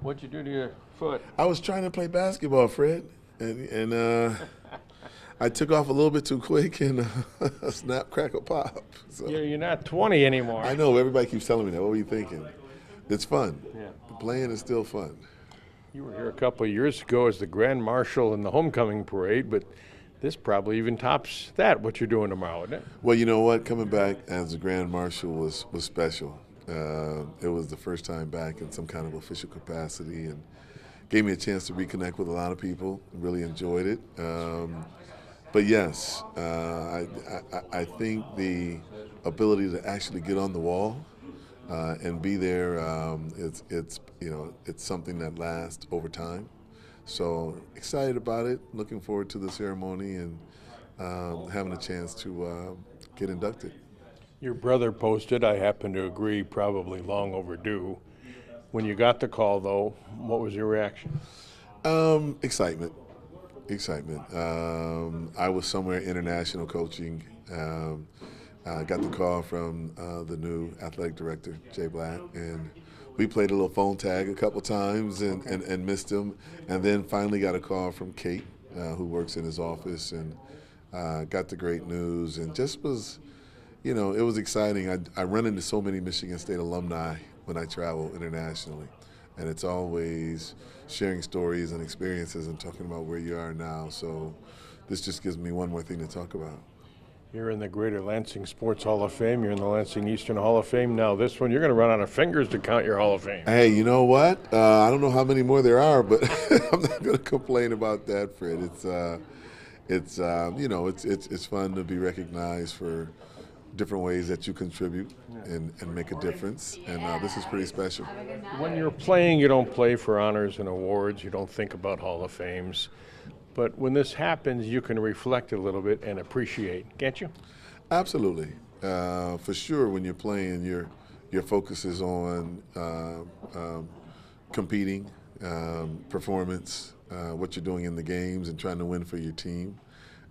What'd you do to your foot? I was trying to play basketball, Fred, and I took off a little bit too quick and snap, crackle, pop. So You're not 20 anymore. I know everybody keeps telling me that. What were you thinking? It's fun. Yeah. Playing is still fun. You were here a couple of years ago as the Grand Marshal in the homecoming parade, but this probably even tops that, what you're doing tomorrow, isn't it? Well, you know what? Coming back as the Grand Marshal was special. It was the first time back in some kind of official capacity and gave me a chance to reconnect with a lot of people. Really enjoyed it. But yes, I think the ability to actually get on the wall and be there, it's something that lasts over time. So excited about it. Looking forward to the ceremony and having a chance to get inducted. Your brother posted, I happen to agree, probably long overdue. When you got the call, though, what was your reaction? Excitement. I was somewhere international coaching. I got the call from the new athletic director, Jay Black, and we played a little phone tag a couple times and missed him. And then finally got a call from Kate, who works in his office, and got the great news. And just was, it was exciting. I run into so many Michigan State alumni when I travel internationally. And it's always sharing stories and experiences and talking about where you are now. So this just gives me one more thing to talk about. You're in the Greater Lansing Sports Hall of Fame. You're in the Lansing Eastern Hall of Fame. Now this one, you're going to run out of fingers to count your Hall of Fame. Hey, you know what? I don't know how many more there are, but I'm not going to complain about that, Fred. It's fun to be recognized for different ways that you contribute and make a difference, and this is pretty special. When you're playing, you don't play for honors and awards. You don't think about Hall of Fames. But when this happens, you can reflect a little bit and appreciate, can't you? Absolutely. For sure, when you're playing, your focus is on competing, performance, what you're doing in the games and trying to win for your team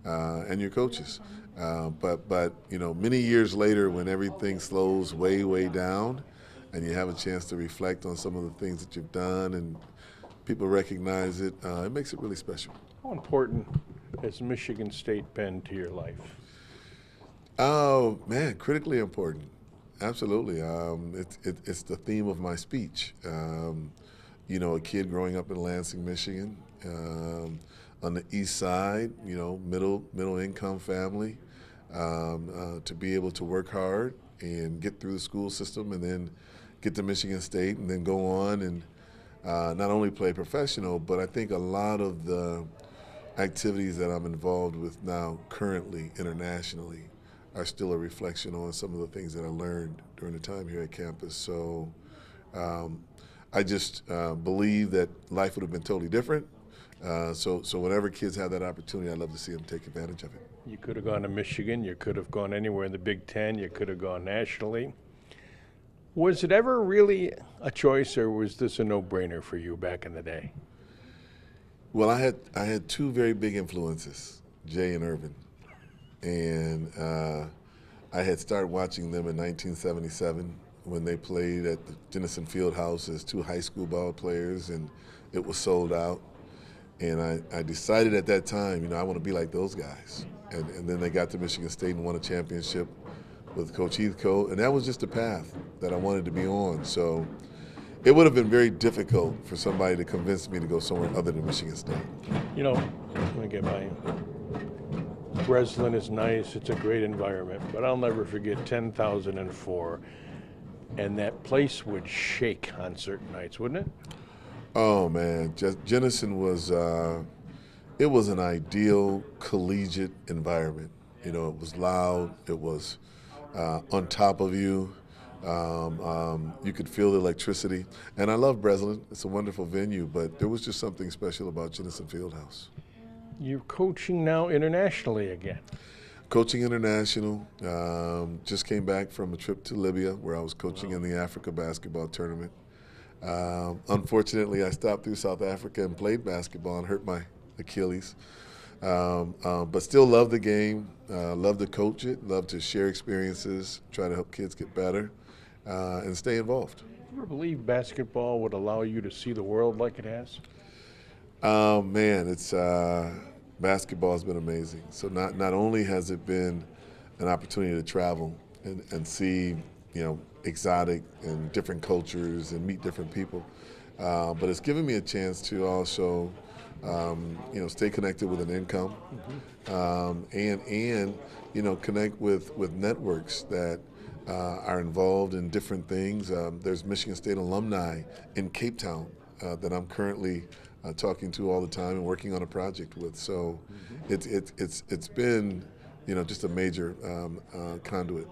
and your coaches. But many years later, when everything slows way down and you have a chance to reflect on some of the things that you've done and people recognize it, it makes it really special. How important has Michigan State been to your life? Oh, man, critically important. Absolutely. It's the theme of my speech. A kid growing up in Lansing, Michigan, on the east side, middle income family, to be able to work hard and get through the school system and then get to Michigan State and then go on and not only play professional, but I think a lot of the activities that I'm involved with now currently internationally are still a reflection on some of the things that I learned during the time here at campus. So I just believe that life would have been totally different. So whenever kids have that opportunity, I'd love to see them take advantage of it. You could have gone to Michigan. You could have gone anywhere in the Big Ten. You could have gone nationally. Was it ever really a choice, or was this a no-brainer for you back in the day? Well, I had two very big influences, Jay and Irvin. And I had started watching them in 1977 when they played at the Jennison Fieldhouse as two high school ball players, and it was sold out. And I decided at that time, I want to be like those guys. And then they got to Michigan State and won a championship with Coach Heathcote, and that was just the path that I wanted to be on. So it would have been very difficult for somebody to convince me to go somewhere other than Michigan State. Let me get my Breslin is nice. It's a great environment, but I'll never forget 10,004, and that place would shake on certain nights, wouldn't it? Oh man, Jennison was it was an ideal collegiate environment. It was loud. It was on top of you. You could feel the electricity. And I love Breslin. It's a wonderful venue, but there was just something special about Jennison Fieldhouse. You're coaching now internationally again. Coaching international. Just came back from a trip to Libya where I was coaching in the Africa basketball tournament. Unfortunately, I stopped through South Africa and played basketball and hurt my Achilles. But still love the game, love to coach it, love to share experiences, try to help kids get better, and stay involved. You ever believe basketball would allow you to see the world like it has? Man, it's basketball has been amazing. So not only has it been an opportunity to travel and see, exotic and different cultures and meet different people, but it's given me a chance to also, stay connected with an income, and connect with networks that are involved in different things. There's Michigan State alumni in Cape Town that I'm currently talking to all the time and working on a project with. So it's been just a major conduit.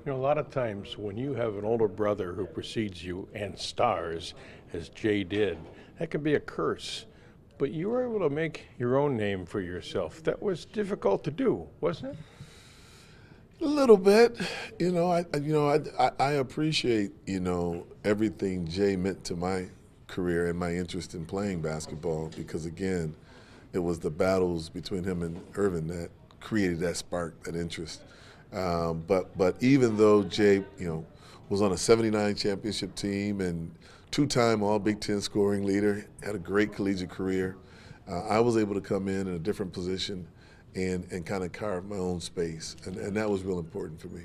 A lot of times when you have an older brother who precedes you and stars, as Jay did, that can be a curse. But you were able to make your own name for yourself. That was difficult to do, wasn't it? A little bit, I appreciate everything Jay meant to my career and my interest in playing basketball because again, it was the battles between him and Irvin that created that spark, that interest. But even though Jay, was on a '79 championship team and two-time All Big Ten scoring leader, had a great collegiate career, I was able to come in a different position and kind of carve my own space, and that was real important for me.